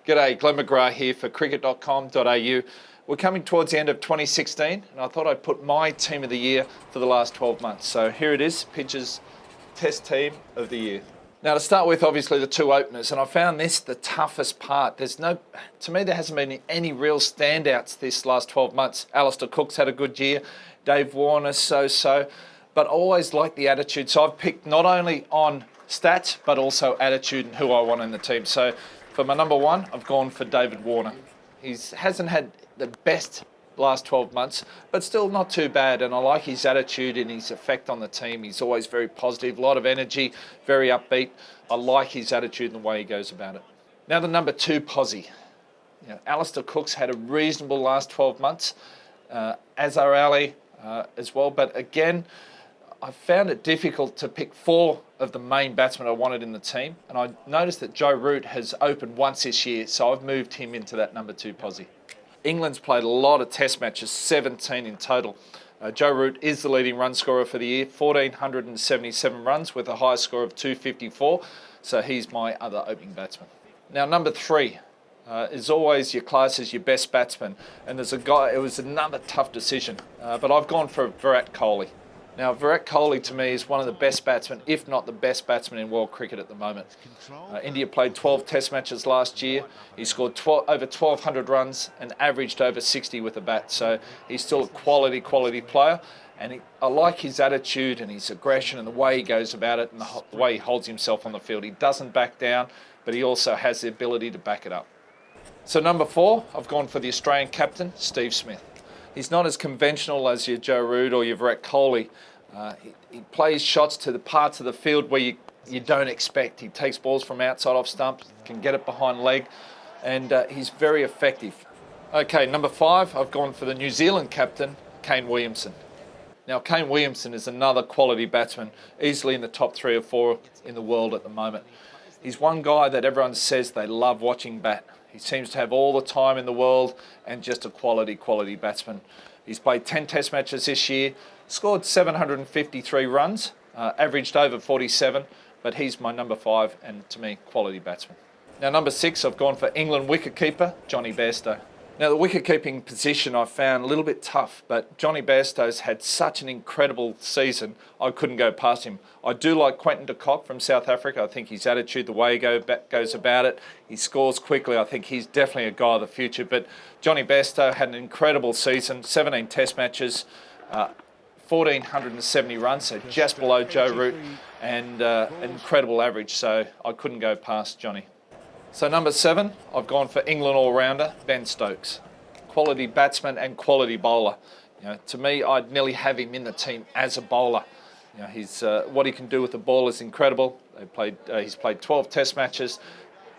G'day, Glenn McGrath here for cricket.com.au. We're coming towards the end of 2016 and I thought I'd put my team of the year for the last 12 months. So here it is, Pitch's Test Team of the Year. Now to start with, obviously the two openers, and I found this the toughest part. To me there hasn't been any real standouts this last 12 months. Alistair Cook's had a good year, Dave Warner so-so, but I always like the attitude. So I've picked not only on stats, but also attitude and who I want in the team. So for my number one, I've gone for David Warner. He hasn't had the best last 12 months, but still not too bad. And I like his attitude and his effect on the team. He's always very positive, a lot of energy, very upbeat. I like his attitude and the way he goes about it. Now the number two posse. Alistair Cook's had a reasonable last 12 months, as are Ali as well. But again, I found it difficult to pick four of the main batsmen I wanted in the team. And I noticed that Joe Root has opened once this year, so I've moved him into that number two posse. England's played a lot of test matches, 17 in total. Joe Root is the leading run scorer for the year, 1,477 runs with a high score of 254. So he's my other opening batsman. Now number three is always your class as your best batsman. And there's a guy, it was another tough decision, but I've gone for Virat Kohli. Now, Virat Kohli to me is one of the best batsmen, if not the best batsman in world cricket at the moment. India played 12 test matches last year. He scored over 1,200 runs and averaged over 60 with a bat. So he's still a quality player. And I like his attitude and his aggression and the way he goes about it and the way he holds himself on the field. He doesn't back down, but he also has the ability to back it up. So number four, I've gone for the Australian captain, Steve Smith. He's not as conventional as your Joe Root or your Virat Kohli. He plays shots to the parts of the field where you don't expect. He takes balls from outside off stump, can get it behind leg, and he's very effective. Okay, number five, I've gone for the New Zealand captain, Kane Williamson. Now, Kane Williamson is another quality batsman, easily in the top 3 or 4 in the world at the moment. He's one guy that everyone says they love watching bat. He seems to have all the time in the world and just a quality batsman. He's played 10 test matches this year, scored 753 runs, averaged over 47, but he's my number 5 and to me, quality batsman. Now number 6, I've gone for England wicketkeeper, Jonny Bairstow. Now the wicket-keeping position I found a little bit tough, but Jonny Bairstow's had such an incredible season, I couldn't go past him. I do like Quinton de Kock from South Africa. I think his attitude, the way he goes about it, he scores quickly. I think he's definitely a guy of the future. But Jonny Bairstow had an incredible season, 17 test matches, 1,470 runs, so just below Joe Root, and an incredible average, so I couldn't go past Jonny. So number 7, I've gone for England all-rounder, Ben Stokes. Quality batsman and quality bowler. To me, I'd nearly have him in the team as a bowler. What he can do with the ball is incredible. He's played 12 test matches,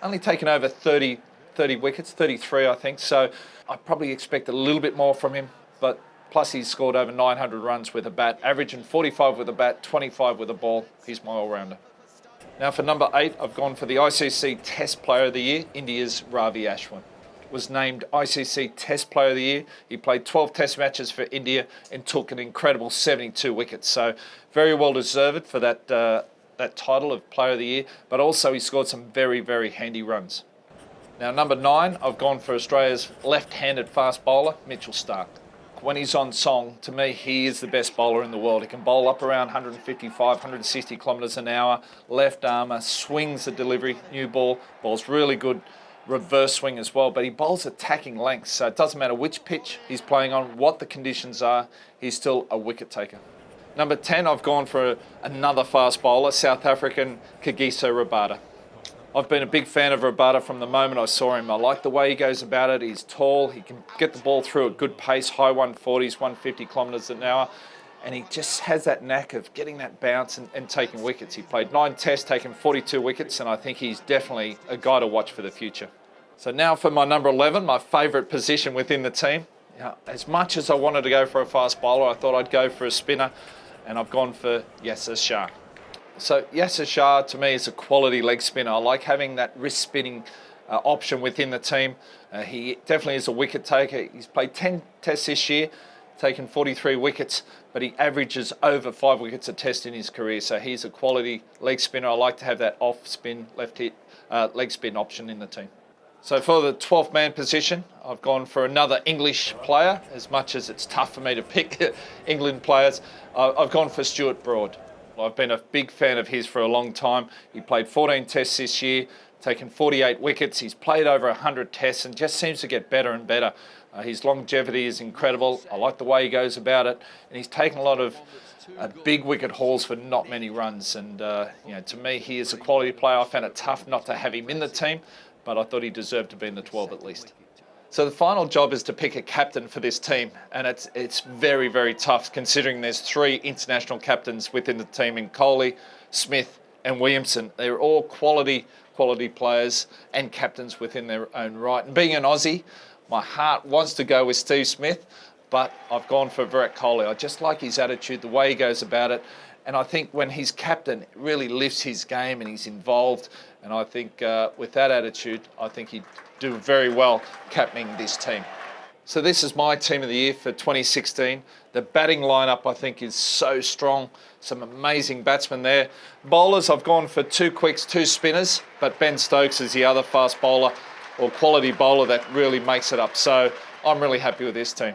only taken over 30 wickets, 33 I think, so I probably expect a little bit more from him, but plus he's scored over 900 runs with a bat, averaging 45 with a bat, 25 with a ball. He's my all-rounder. Now for number 8, I've gone for the ICC Test Player of the Year, India's Ravi Ashwin. Was named ICC Test Player of the Year. He played 12 Test matches for India and took an incredible 72 wickets. So very well deserved for that title of Player of the Year, but also he scored some very handy runs. Now number 9, I've gone for Australia's left-handed fast bowler, Mitchell Starc. When he's on song, to me, he is the best bowler in the world. He can bowl up around 155, 160 kilometres an hour, left armour, swings the delivery, new ball, bowls really good reverse swing as well, but he bowls attacking lengths, so it doesn't matter which pitch he's playing on, what the conditions are, he's still a wicket taker. Number 10, I've gone for another fast bowler, South African Kagiso Rabada. I've been a big fan of Rabada from the moment I saw him. I like the way he goes about it. He's tall, he can get the ball through at good pace, high 140s, 150 kilometres an hour, and he just has that knack of getting that bounce and taking wickets. He played 9 tests, taken 42 wickets, and I think he's definitely a guy to watch for the future. So now for my number 11, my favourite position within the team. As much as I wanted to go for a fast bowler, I thought I'd go for a spinner, and I've gone for Yasir Shah. So Yasir Shah to me is a quality leg spinner. I like having that wrist spinning option within the team. He definitely is a wicket taker. He's played 10 tests this year, taken 43 wickets, but he averages over 5 wickets a test in his career. So he's a quality leg spinner. I like to have that off spin, left hit, leg spin option in the team. So for the 12th man position, I've gone for another English player, as much as it's tough for me to pick England players. I've gone for Stuart Broad. I've been a big fan of his for a long time. He played 14 tests this year, taken 48 wickets. He's played over 100 tests and just seems to get better and better. His longevity is incredible. I like the way he goes about it. And he's taken a lot of big wicket hauls for not many runs. And, to me, he is a quality player. I found it tough not to have him in the team, but I thought he deserved to be in the 12 at least. So the final job is to pick a captain for this team, and it's very, very tough considering there's 3 international captains within the team in Kohli, Smith and Williamson. They're all quality players and captains within their own right. And being an Aussie, my heart wants to go with Steve Smith, but I've gone for Virat Kohli. I just like his attitude, the way he goes about it. And I think when he's captain, it really lifts his game and he's involved. And I think with that attitude, I think he'd do very well captaining this team. So this is my team of the year for 2016. The batting lineup, I think, is so strong. Some amazing batsmen there. Bowlers, I've gone for 2 quicks, 2 spinners, but Ben Stokes is the other fast bowler or quality bowler that really makes it up. So I'm really happy with this team.